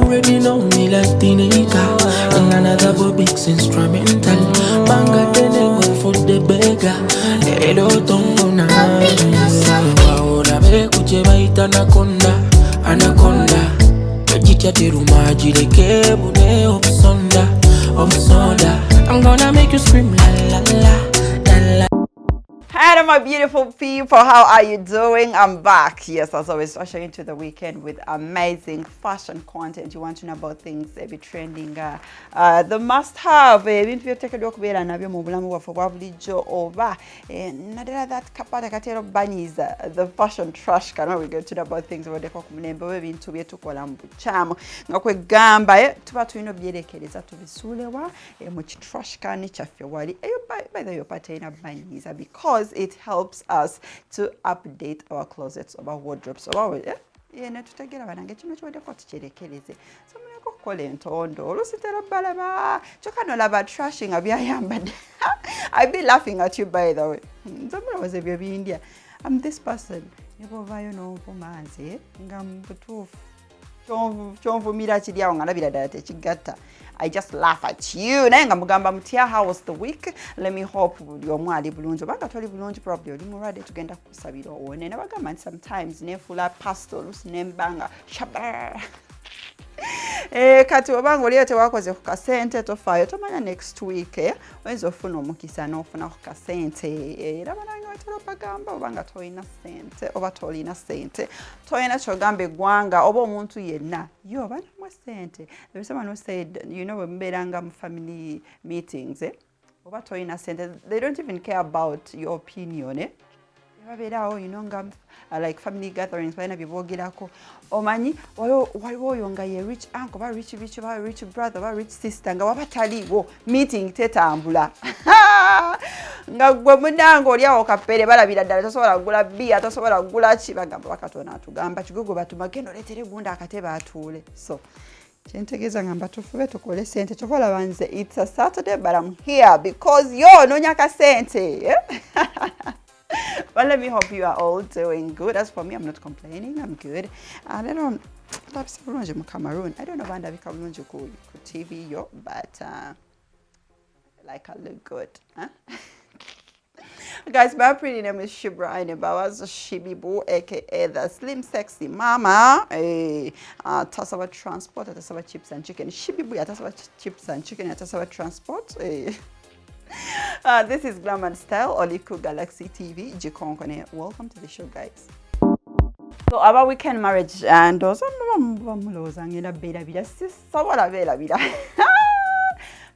already know me like Tinika. And another bobix instrumental. Manga tenengo for the beggar. Hello tongona. Waona be kucheba ita anaconda. Ejitya teruma jireke bune obsonda. I'm gonna make you scream la la la. Hello my beautiful people, how are you doing? I'm back. Yes, as always, ushering into the weekend with amazing fashion content. You want to know about things be trending, the must have if you take a look at nabyo mu bulamu bwaffe obwa bulijjo oba naddala that kapata katero bunnies, the fashion trash can we go to know about things obadeko ku mulembe w'ebintu bye tukola mu bukyamu nga kwegamba tuba tulina obyerekereza tubisuulewa mu trash can kyaffe wali eyo by the way patena bunnies because it helps us to update our closets, our wardrobes, our tutegera banange kino kyodeko tukirekereze so muleko kukola entondo olusitera balaba kyokka nolaba trashing abyayambadde. I'll be laughing at you by the way. Nzamulawoze ebyo bindya. I'm this person nebovaayo n'onvumanze nga mubutuufu kyonvumira kiri awo nga ndabira ddala tekigatta. I just laugh at you. Naye nga mugamba mutya, how was the week? Let me hope buli omu ali bulungi. Obanga toli bulungi probably oli mulwadde tugenda kukusabira owone. Nabagamba nti sometimes nefuula pastor oluusi nembanga shabba. Kati obanga oliyo tewakoze ku kasente tofaayo tomanya next week oyinza ofuna omukisa n'ofuna ku kasente era banange watera bagamba obanga tolina sente oba tolina sente tolina kyogamba eggwanga oba omuntu yenna yo banamwa sente. There was someone who said, you know, when mubeeranga mu family meetings oba tolina sente, they don't even care about your opinion babeerawo, you know, nga like family gatherings balina bye boogerako omanyi waliwo oyo nga ye rich uncle ba rich brother ba rich sister nga waba taliwo meeting tetambula nga gwe munange oli awo kapere balabira ddala tosobola kugula bia tosobola kugula ki bagamba bakatona atugamba kigogo batumagendo leetere gunda akatebe atuule. So kyentegeeza ngamba tufube tukole sente kyokola banze it's a Saturday but I'm here because yo noonya kasente. Well, let me hope you are all doing good. As for me, I'm not complaining. I'm good. And I don't have Cameroon. I don't know when I've come to TV, yo, but like I look good. Huh? Guys, my pretty name is Shibbyboo. I was Shibbyboo, aka the slim sexy mama. Tasawa transport, tasawa chips and chicken. Shibbyboo, tasawa chips and chicken, tasawa transport. This is GlamAndStyle, Oliku Galaxy TV, Jikonkone. Welcome to the show, guys. So, our weekend marriage and also,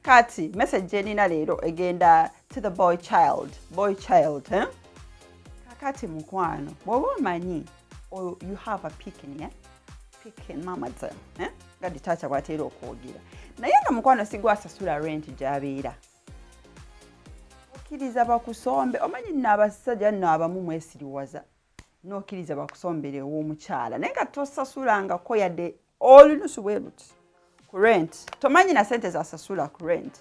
Kati, message Jenina Ledo again to the boy child, eh? Kati mukwano, mani, or you have a picking, yeah? Picking mama, eh? Got the touch of what it all na yenga mukwano sigwa sasula rent jabira. Kiriza bakusombe omanyi n'abasajja n'abamu mwesiriwaza n'okkiriza bakusombere w'omukyala naye nga tosasulanga ko yadde olunusu bwe luti ku rent tomanyi na sente zasasula ku rent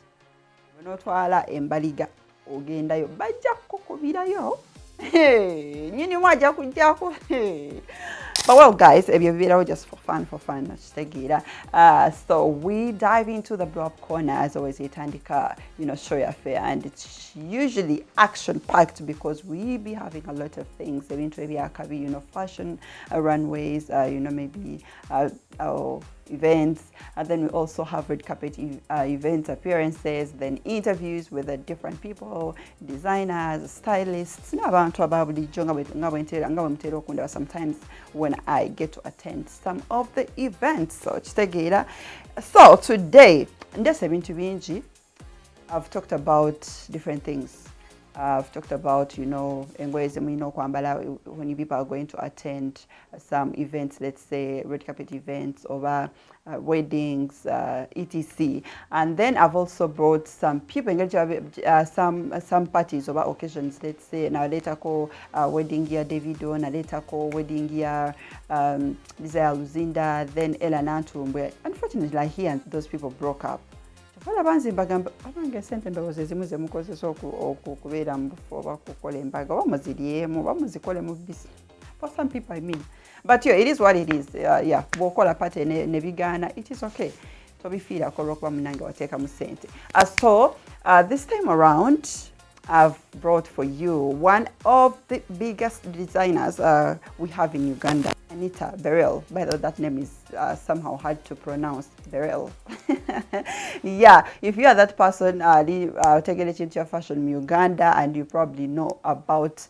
n'otwala embaliga ogendayo bajja kukubirayo nyini mwajja kujjako. But well, guys, if you're video just for fun, so we dive into the blow up corner as always. Tandika, you know, show your fair, and it's usually action packed because we be having a lot of things. You know, fashion runways, you know, maybe our events, and then we also have red carpet event appearances, then interviews with the different people, designers, stylists. Sometimes when I get to attend some of the events. So today, I've talked about different things. I've talked about, you know, when people are going to attend some events, let's say red carpet events or weddings, etc. And then I've also brought some people, some parties or occasions, let's say, now later call wedding year Davido, now later call wedding year Desire Luzinda, then Ella Nantum, where unfortunately here those people broke up. Wala banzi bagamba abange sente ndoze zimuze mukozesa okubeera mu bufo bakukola embaga bamuziriyemu bamuzikole mu bisi For some people, I mean. But yeah, it is what it is. Yeah, bokola pate ne bigana. It is okay. To be feel akoroka munange wateka musente. So this time around, I've brought for you one of the biggest designers we have in Uganda, Anita, Berly. By the way, that name is somehow hard to pronounce, Berly. Yeah, if you are that person, taking it into your fashion in Uganda, and you probably know about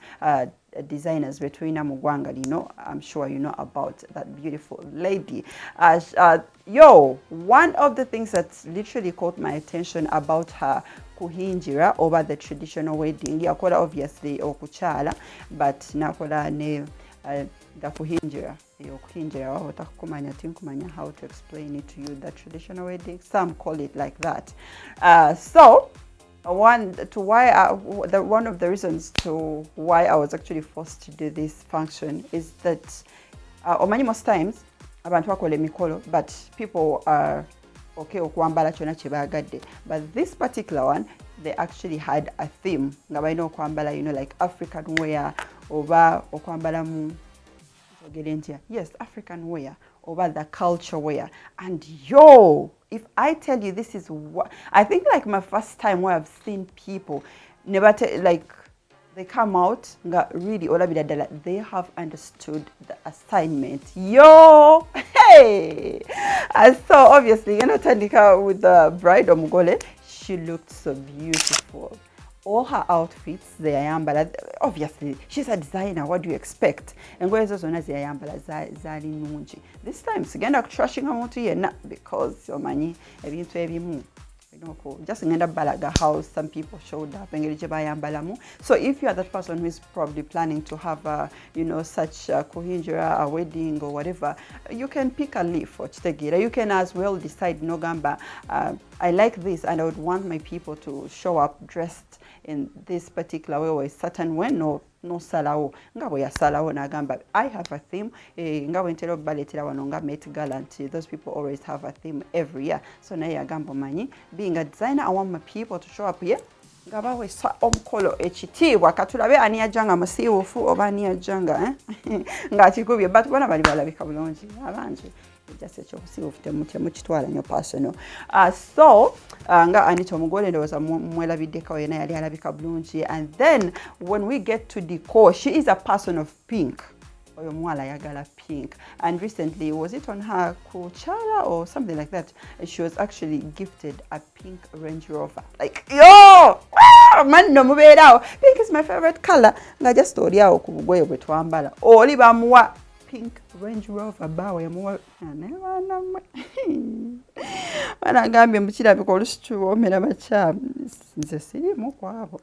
designers between Mugwanga, I'm sure you know about that beautiful lady. One of the things that literally caught my attention about her kuhinjira over the traditional wedding, yakola obviously okuchala, but nakola ne the kuhinjira tinkumanya how to explain it to you, the traditional wedding, some call it like that. One of the reasons to why I was actually forced to do this function is that most times abantu bakola emikolo, but people are okay okwambala kyona kyebagadde, but this particular one they actually had a theme nga balina okwambala, like African wear oba okwambala mu yes, African wear over the culture wear. And if I tell you, this is what I think, like my first time where I've seen people never like they come out really they have understood the assignment. Hey, and so obviously Tandika with the bride Omugole, she looked so beautiful. All her outfits, they are yambala. Obviously, she's a designer. What do you expect? And where's those ones they are yambala zali nunji. This time, sigenda trashing amuntu yena because your money ebintu ebimu. Just in balaga house, some people showed up and so if you are that person who is probably planning to have such a kuhinjira, a wedding or whatever, you can pick a leaf or chitegira. You can as well decide nogamba, I like this and I would want my people to show up dressed in this particular way or a certain way. No salao ngabo ya salao nagamba, I have a theme ngabo intero baletera wanonga Met Gallant. Those people always have a theme every year, so na ya gambo manyi. Being a designer, I want my people to show up here ngaba we sa omkolo ekitiibwa katulabe ani ajanga musiiwufu oba ani ajanga ngakikubye, but bona bali balabika bulungi abangi just ekyokusiiwufu temukitwala nyo personal. Nga Anita omugole ndowooza mwelabiddeko yena yali alabika bulungi. And then when we get to decor, she is a person of pink. Oyo mwala yagala pink. And recently, was it on her Kuchala or something like that, she was actually gifted a pink Range Rover. Like, man no mubeeraawo, pink is my favorite color. Nga just oliawo ku bugoye bwe twambala oli bamuwa pink Range Rover bawe yamuwa nebanamwe banagambye mukirabika olusitu omera bakyami nze sirimu kwabo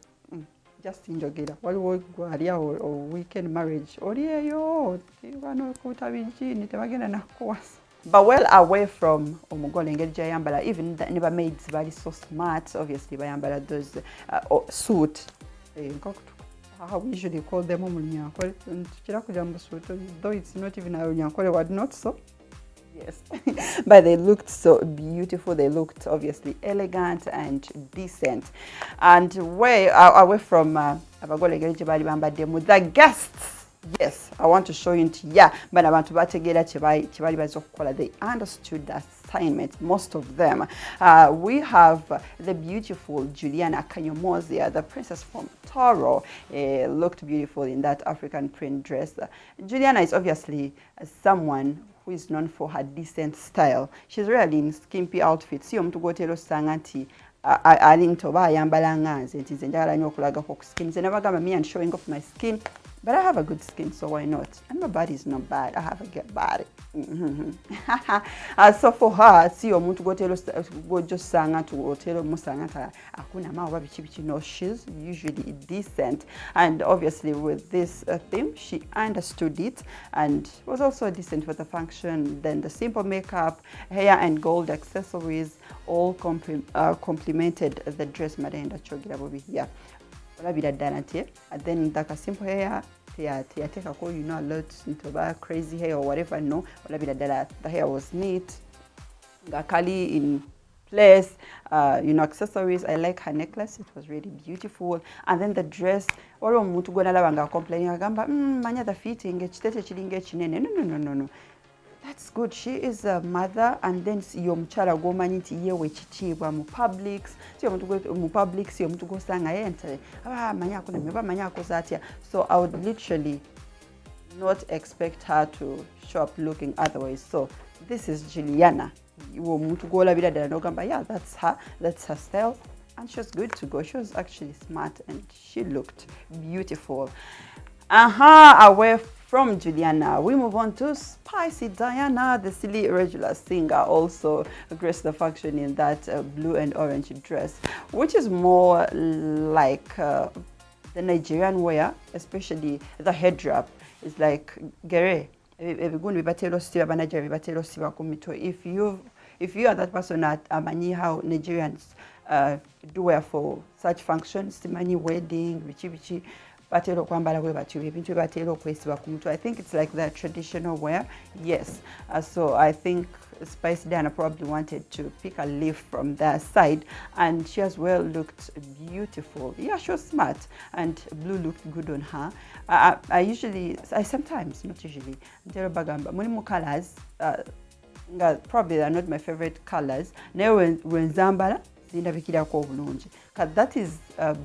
just njogera waliwo gwaliawo weekend marriage oli eyo bano kutabijini tebagenda nakuwasa. But well away from omugole engeri gyayambala, even the never maids bali so smart, obviously bayambala those suit how we usually call them omunyankole, though it's not even a nyankole word, not so. Yes, but they looked so beautiful. They looked obviously elegant and decent. And way away from the guests. Yes, I want to show you but I want to they understood the assignment, most of them. We have the beautiful Juliana Kanyomozia, the princess from Toro, looked beautiful in that African print dress. Juliana is obviously someone who is known for her decent style. She's rarely in skimpy outfits. Siyo mtu gotero sangati alintoba ayambala nganze nti nze njagala nnyo okulaga ku skin. Nze nabagamba me and showing off my skin, but I have a good skin, so why not? And my body is not bad. I have a good body. So for her, siyo mtu gotero gojo sangati otero musangata akuna mawa bichi. No, she's usually decent, and obviously with this theme, she understood it and was also decent for the function. Then the simple makeup, hair and gold accessories all complemented the dress. Madenda chogira bobi and then that simple hair take a call, a lot into crazy hair or whatever. No, the hair was neat. Gakali in place, accessories. I like her necklace. It was really beautiful. And then the dress, olo muntu gona labanga complaining agamba manya the fitting ekitete kiringa kinene. No. That's good. She is a mother, and then yo mchala gomanyi nti yewe kitiibwa mu publics. So mu publics yo mtu go sanga ente. Manya ko nemba manya ko zatya. So I would literally not expect her to show up looking otherwise. So this is Juliana. Yeah, that's her style, and she was good to go. She was actually smart and she looked beautiful. Away from Juliana, we move on to Spicy Diana, the silly irregular singer, also graced the function in that blue and orange dress, which is more like the Nigerian wear, especially the head wrap. It's like gere. If you are that person at Amani, how Nigerians do wear for such functions, Timani wedding, bichi, batelo kwambala kwe batu, ebintu batelo kwesiba kumutu. I think it's like that traditional wear. Yes. So I think Spicy Diana probably wanted to pick a leaf from their side, and she as well looked beautiful. Yeah, she was smart, and blue looked good on her. I sometimes, not usually, mulimu colors, probably they're not my favorite colors. Now when zambala, because that is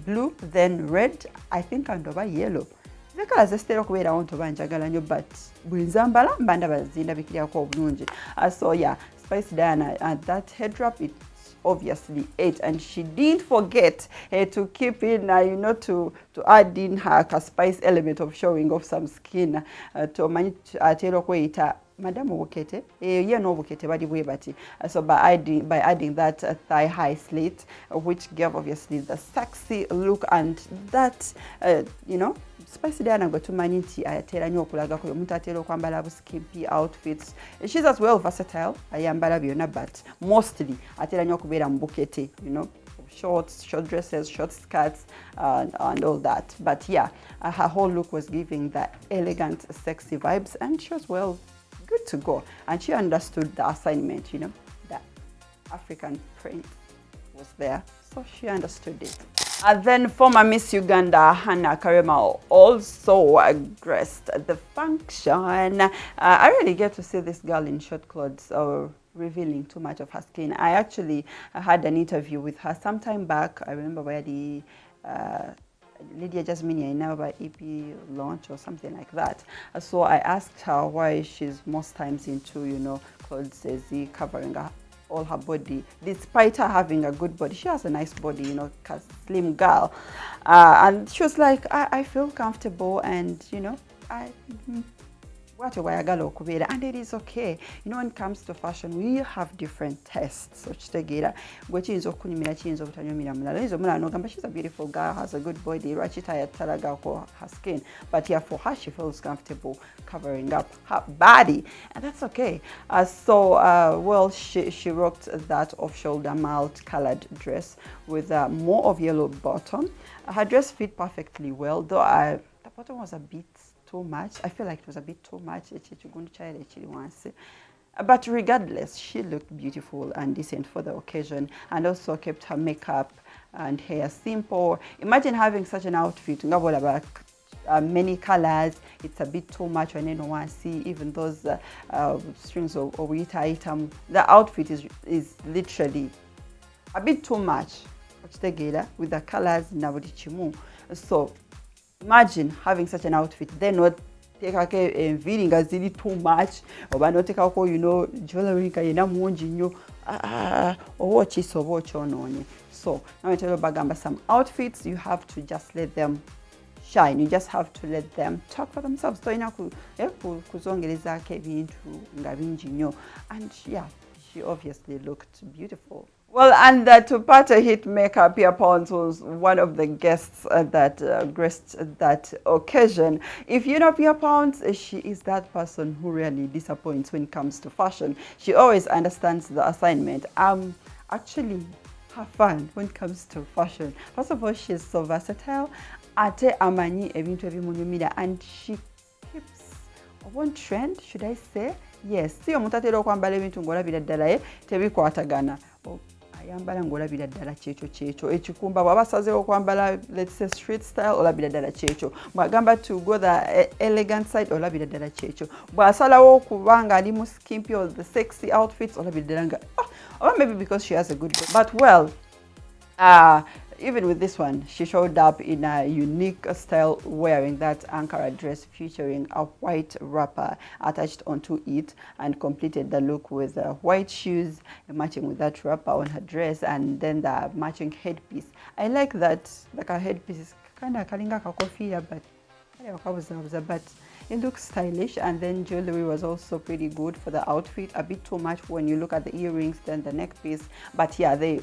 blue, then red, I think, and over yellow. The colors are still okay around to banjagalanyo, but Brinzambala, Bandaba Zinda Vikia Kobunji. So yeah, Spicy Diana, and that head wrap, it's obviously it, and she didn't forget to keep in, to add in her spice element of showing off some skin to manage to Madam Wokete, no Wokete, body way, but so by adding that thigh high slit, which gave obviously the sexy look, and that Spicy Diana got to maniti atera nyo kulaga ko omuntu atera okwambala skimpy outfits. She's as well versatile, ayambala byonna, but mostly atera nyo kubeera mbukete, short dresses, short skirts, and all that. But yeah, her whole look was giving that elegant, sexy vibes, and she was well good to go. And she understood the assignment, that African print was there, so she understood it. And then former Miss Uganda, Hannah Karema, also graced the function. I really get to see this girl in short clothes or revealing too much of her skin. I actually had an interview with her sometime back. I remember where the Lydia Jasmine Inaba EP launch or something like that. So I asked her why she's most times into, clothes covering all her body, despite her having a good body. She has a nice body, slim girl. And she was like, I feel comfortable, and, and it is okay. When it comes to fashion, we have different tastes. So she's a beautiful girl, has a good body, her skin. But yeah, for her, she feels comfortable covering up her body, and that's okay. She rocked that off-shoulder malt-colored dress with more of yellow bottom. Her dress fit perfectly well, though the bottom was a bit too much. I feel like it was a bit too much. But regardless, she looked beautiful and decent for the occasion, and also kept her makeup and hair simple. Imagine having such an outfit, many colors. It's a bit too much when anyone want to see even those strings of wheat item. The outfit is literally a bit too much with the colors. So imagine having such an outfit, then not take a feeling as really too much, or not take jewelry or watch it or watch on. So now I tell you about some outfits, you have to just let them shine. You just have to let them talk for themselves. So and yeah, she obviously looked beautiful. Well, and to part a hit maker, Pia Pounds was one of the guests that graced that occasion. If you know Pia Pounds, she is that person who really disappoints when it comes to fashion. She always understands the assignment. Actually her fan when it comes to fashion. First of all, she's so versatile. Ate amanyi ebintu ebimunyumira, and she keeps on trend, should I say? Yes. Si omuntu atera okwambala ebintu ng'olabira ddala tebikwatagana. ayambala ng'olabira ddala kyekyo ekikumba bw'aba asazeewo okwambala let's say street style olabira ddala kyekyo bw'agamba to go the elegant side olabira ddala kyekyo bw'asalawo okubanga ali mu skimpy or the sexy outfits olabira ddala nga or maybe because she has a good body. But well, even with this one, she showed up in a unique style wearing that Ankara dress featuring a white wrapper attached onto it and completed the look with white shoes matching with that wrapper on her dress and then the matching headpiece. I like that, like her headpiece is kind of kalinga kakofia, but it looks stylish, and then jewelry was also pretty good for the outfit. A bit too much when you look at the earrings, then the neck piece, but yeah, they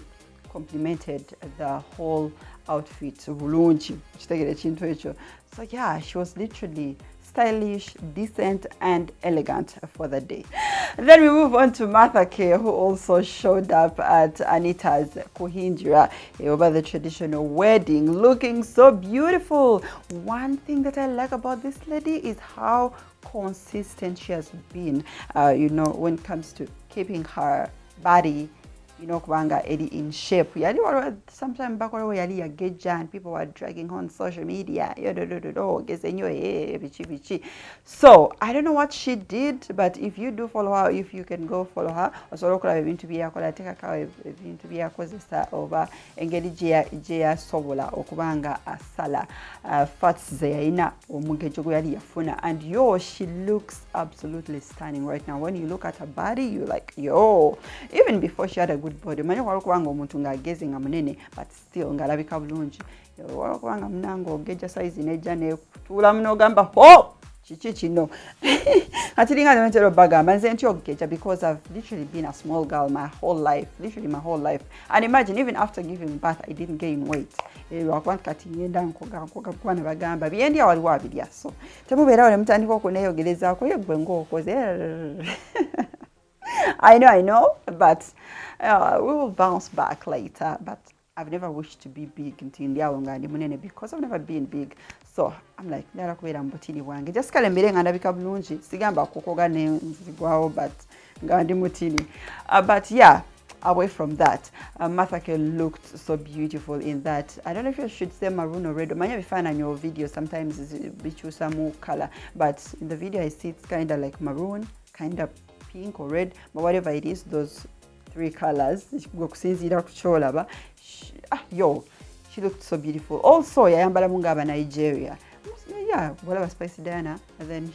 complemented the whole outfit. So yeah, she was literally stylish, decent, and elegant for the day. Then we move on to Martha K, who also showed up at Anita's Kuhindra over the traditional wedding, looking so beautiful. One thing that I like about this lady is how consistent she has been, you know, when it comes to keeping her body, you know, kubanga edi in shape. Yali sometime back where yali yageja and people were dragging on social media. So I don't know what she did, but if you do follow her, if you can go follow her, also look like to be akola take a to be a cause over engedi jea sobola okubanga asala fats zeina omugejo yali yafuna, and yo, she looks absolutely stunning right now. When you look at her body, you're like, yo, even before she had a good body, manyo walokubanga omuntu ngageze nga munene but still ngalabika bulungi, walokubanga mnango geja size neja ne kutula mno gamba ho chichi chino atiringa nementero bagamba nze ntyo geja, because I've literally been a small girl my whole life, literally my whole life, and imagine even after giving birth I didn't gain weight. Lwakwant kati ngenda nkoga kwana bagamba byendi awali wabirya, so temubera wale mutandika okuneyogereza ko yegwe ng'okoze. I know, but we will bounce back later. But I've never wished to be big because I've never been big. So I'm like, just but yeah, away from that, Martha K looked so beautiful in that. I don't know if you should say maroon or red. Many of you find on your video sometimes we choose some more color, but in the video I see it's kind of like maroon, kind of pink or red, but whatever it is, those three colors, yo, she looked so beautiful. Also, yayambala mungaba Nigeria, yeah, whatever spicy Diana, and then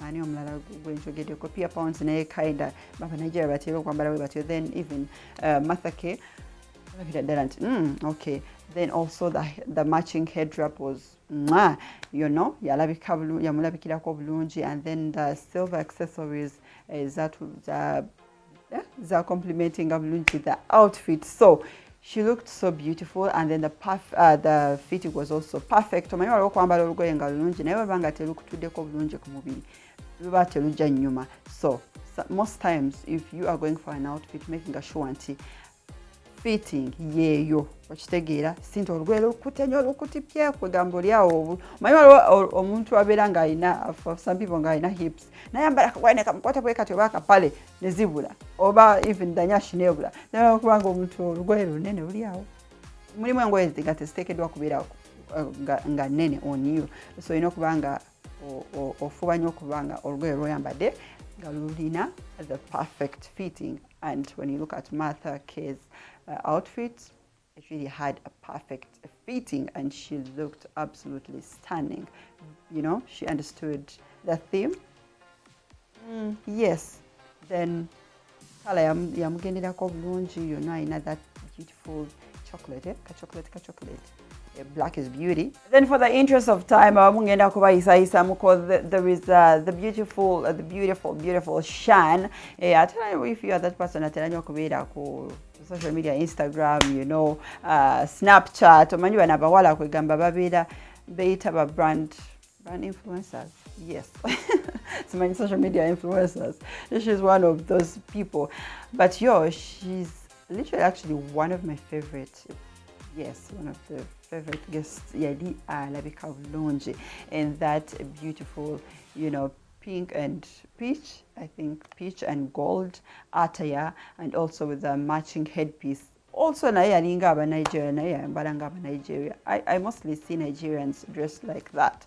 ani omulala gwenjogedde kopia pounds naye kinda baba Nigeria batera okwambala we batyo. Then even Martha K, okay. Then also the matching head wrap was you know, yamulabikirako bulungi, and then the silver accessories that are complementing bulungi the outfit. So she looked so beautiful, and then the fitting was also perfect. Omanyi waliwo okwambala olugoye nga lulungi naye olubanga telukutuddeko bulungi ku mubiri luba telujja nnyuma. So most times if you are going for an outfit, making sure nti fitting yeyo okitegeera sinto olugoye lukutte nnyo lukutipye kwegamba oli awo. Omanyi waliwo omuntu abeera ng'alina, for some people ng'alina hips nayambala akagoye kamukwata bwe kati oba akapale ne zibula, oba even danyashi nebula, naye okubanga omuntu olugoye lunene luli awo. Mulimu engoye nga teziteekeddwa kubeera nga nnene on you, so olina okuba nga ofuba nnyo okuba nga olugoye lw'oyambadde nga lulina the perfect fitting. And when you look at Martha K's outfit, it really had a perfect fitting, and she looked absolutely stunning. You know, she understood the theme. Yes. Then color yamugenderako bulungi, you know, in that beautiful chocolate, chocolate. Black is beauty. Then for the interest of time, mungenda kubayisa muko there is the beautiful Shan. I tell you, if you are that person, I tell you kubeera ku social media, Instagram, you know, Snapchat, omanyi bana abawala kwegamba babeera beyita ba brand influencers. Yes. So many social media influencers. She's one of those people. But yo, she's literally actually one of my favorite. Yes, one of the favorite guests, Yadi Alabika Longe, in that beautiful, you know, pink and peach, I think peach and gold attire, and also with a matching headpiece also naye yalinga aba Nigeria, naye yayambala nga aba Nigeria. I mostly see Nigerians dressed like that.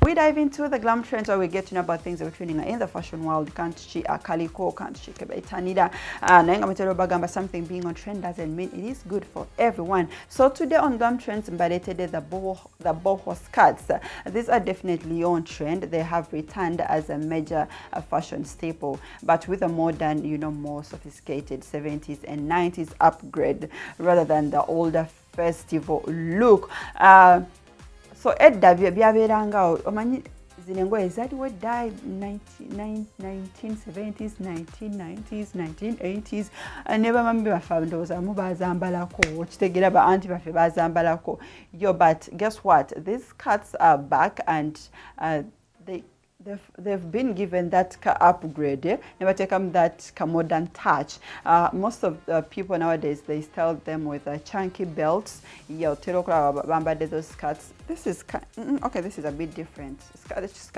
We dive into the glam trends where we get to know about things that are trending in the fashion world. Can't she kaliko, can't she Anita? Bagamba, something being on trend doesn't mean it is good for everyone. So today on glam trends, the boho skirts. These are definitely on trend. They have returned as a major fashion staple, but with a modern, more sophisticated 70s and 90s upgrade rather than the older festival look. So edda byaberanga omanyi zinengo ezaliwo dda 1970s 1990s 1980s ne bamambi baffe ndowooza mu bazambalako kitegeera ba anti baffe bazambalako but guess what, these cuts are back and they've been given that upgrade, never taken that modern touch. Most of the people nowadays, they style them with chunky belts. Those skirts. This is okay. This is a bit different. That's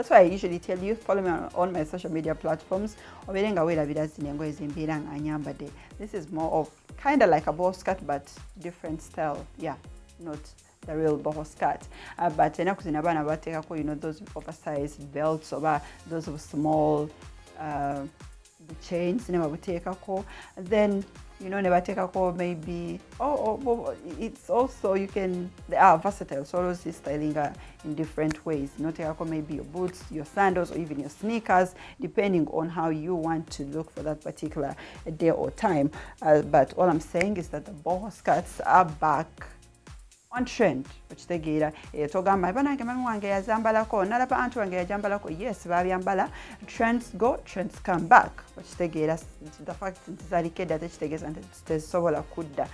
why I usually tell you, follow me on my social media platforms. This is more of kind of like a boho skirt, but different style. Yeah, not the real boho skirt, but those oversized belts or those small chains then never take a call maybe it's also they are versatile, so those styling in different ways. Take a call maybe your boots, your sandals, or even your sneakers, depending on how you want to look for that particular day or time. But all I'm saying is that the boho skirts are back on trend, which they get togamba banange mami wange yazambalako nalaba anti wange yajambalako. Yes, babyambala. Trends go, trends come back, which they get the fact ntizaliko edda tekitegeeza nti tezisobola kudda.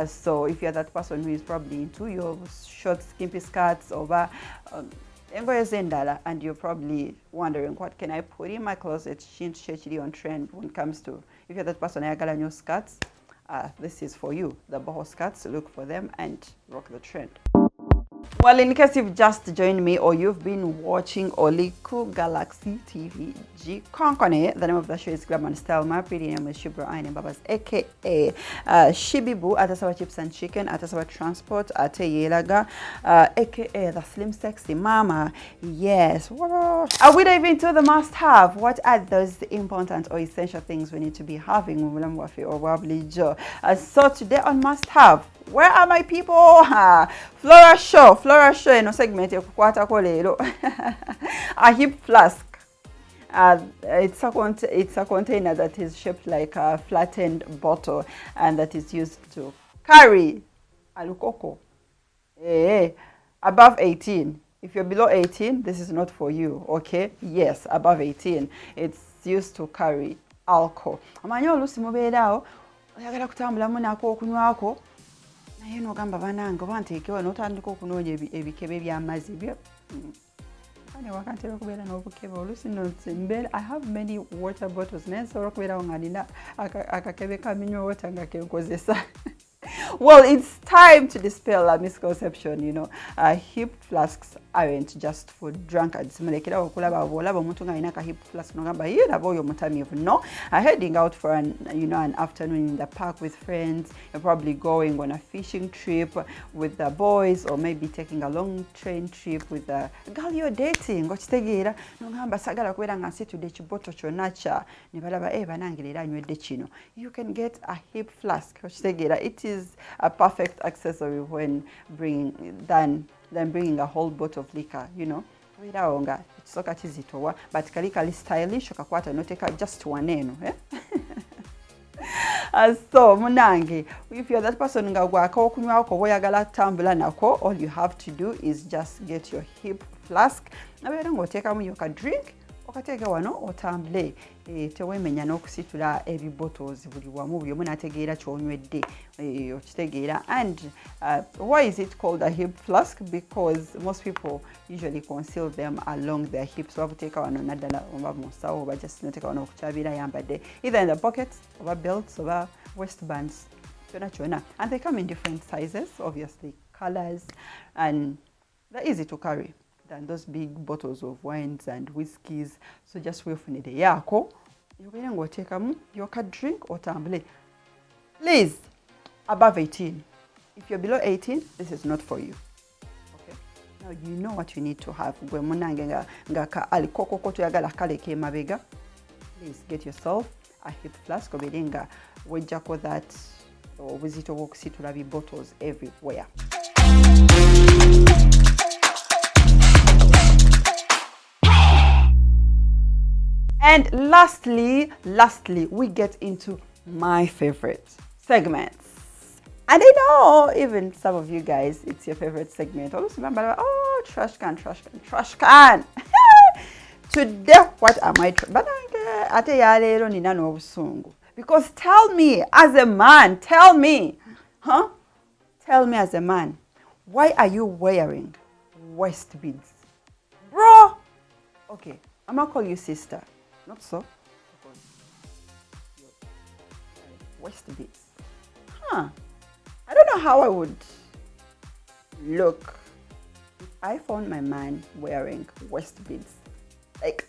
So if you're that person who is probably into your short skimpy skirts or engoye zendala, and you're probably wondering, what can I put in my closet chechiri on trend when it comes to, if you're that person ayagala new skirts, this is for you. The boho skirts, look for them and rock the trend. Well, in case you've just joined me or you've been watching Oliku Galaxy TV G Konkone, the name of the show is GlamAndStyle. My pretty name is Shibbyboo and Babas, aka Shibbyboo, Atasawa Chips and Chicken, Atasawa Transport, Ate Yelaga, aka the Slim Sexy Mama. Yes. Are we diving into the must-have? What are those important or essential things we need to be having? So today on must-have, where are my people? Flora show in a segment a hip flask. It's a container that is shaped like a flattened bottle and that is used to carry alukoko. Above 18. If you're below 18, this is not for you, okay? Yes, above 18. It's used to carry alcohol. Amanyo olusi mubeeraawo oyagala kutambulamu nako okunywako naye n'ogamba banange oba nteekewo n'otandika okunoonya ebikebe by'amazzi wakantera okubeera n'obukebe olusi nonsembeera. I have many water bottles naye nsobola okubeerawo nga nina akakebe ka mineral water nga kenkozesa. Well, it's time to dispel a misconception, hip flasks aren't just for drunkards. Mulekera okulaba olaba omuntu nga alina ka hip flask nogamba laba oyo mutamiivu. No, heading out for an afternoon in the park with friends. You're probably going on a fishing trip with the boys, or maybe taking a long train trip with the girl you're dating. Okitegeera nogamba sagala kubeera nga nsitudde ekiboto kyonna kya ne balaba banange leero anywedde kino. You can get a hip flask. Okitegeera it is a perfect accessory when bringing a whole bottle of liquor, Wiraonga, it's so kizitowa, but kali stylish, okakwata noteka just one eno, So munange, if you're that person nga gwaka okunywako boyagala tambula nako, all you have to do is just get your hip flask. Nabeera ng'oteekamu yoka drink, okateeka wano otambule. Tewemenya n'okusitula ebibottles buli wamu buli omu n'ategeera ky'onywedde okitegeera. And why is it called a hip flask? Because most people usually conceal them along their hips. Babuteeka wano naddala oba mu nsawo oba just noteeka wano okukyabira ayambadde, either in the pockets oba belts oba waistbands, kyonna. And they come in different sizes, obviously, colors, and they're easy to carry than those big bottles of wines and whiskeys. So just wefunide yako, you can go take yoka drink or tambule. Please, above 18. If you're below 18, this is not for you. Okay? Now you know what you need to have. Please get yourself a hip flask or belinga wejjako that obuzito bw'okusitula bi bottles everywhere. And lastly, we get into my favorite segments. And I know even some of you guys, it's your favorite segment. Always remember, oh, trash can. Today, what am I because tell me as a man, tell me as a man, why are you wearing waist beads? Bro! Okay, I'm gonna call you sister. Not so. Waist beads. I don't know how I would look if I found my man wearing waist beads. Like,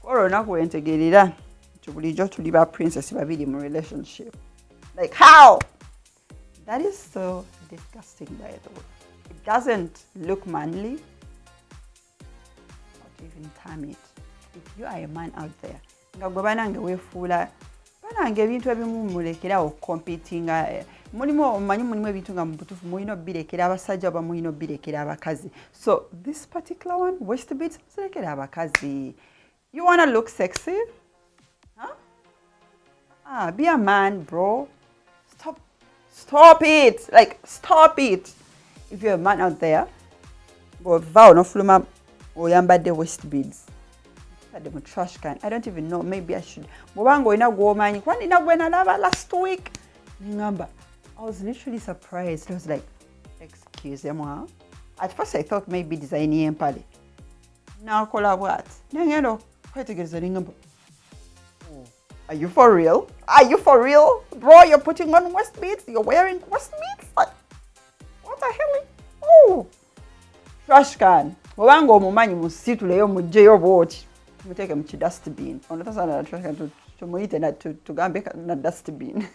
Corona going to get it done. To bulijo to live a princess in a relationship. Like, how? That is so disgusting, by the way. It doesn't look manly. Not even time it. If you are a man out there, ebintu ebimu mulekerawo competing mulimu ebintu nga mubutufu mulina obirekera abasajja oba mulina obirekera abakazi. So this particular one, waist beads, zirekera abakazi. You want to look sexy? Be a man, bro. Stop it. Like, stop it. If you're a man out there, go vow no fluma oyambadde waist beads. The trash can. I don't even know. Maybe I should. Last week. Remember, I was literally surprised. I was like, excuse me. At first I thought maybe designing empali. Now call what? Are you for real? Are you for real? Bro, you're putting on waist beads? You're wearing waist beads? What the hell? Oh! Trash can. Wabango mumanyi musituleyo mujjeyo bwoti. Muteke mu dustbin. Onatasana trash can tumuite na tugambe na dustbin.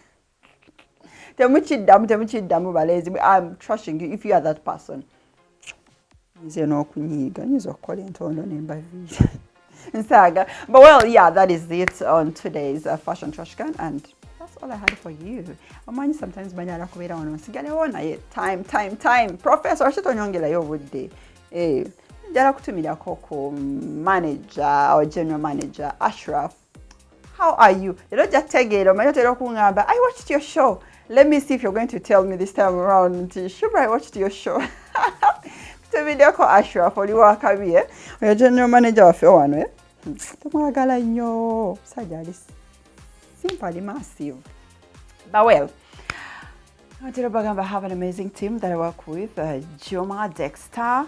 Temuchiddamu balezi. I'm trashing you if you are that person. Nze n'okunyiiga nyiza okukola entondo n'embaviri. But well, yeah, that is it on today's fashion trash can, and that's all I had for you. Amanyi sometimes banyala kubeera wano nsigalewo naye time professor ashitonyongerayo obudde njala kutumirako ku manager or general manager Ashraf. How are you? Leero jategeera omanyi otera okungamba I watched your show. Let me see if you're going to tell me this time around. Sure, I watched your show. Video ko Ashraf oli wakabi oyo general manager waffe wano tumwagala nnyo sajja ali simply massive. But well, I have an amazing team that I work with. Joma, Dexter,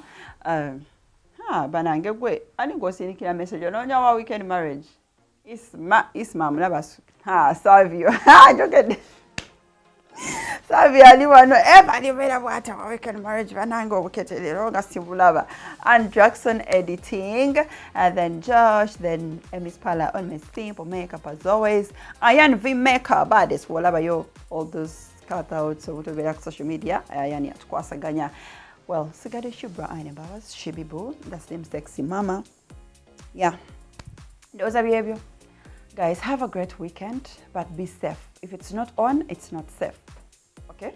banange gwe ani ng'osindikira message onoonya wa weekend marriage Isma mulabas Savio jogedde Savio ali wano bali beera bw'ata wa weekend marriage banange obuketerero nga sibulaba, and Jackson editing, and then Josh, then Miss Pala on my simple makeup as always, Ayan V makeup baddest walaba yo all those cutouts obutobeera ku social media Ayan yatukwasaganya. Well, sigade Shubra Aine Bawas, Shibbyboo, that's them sexy mama. Yeah, those are behavior. Guys, have a great weekend, but be safe. If it's not on, it's not safe. Okay?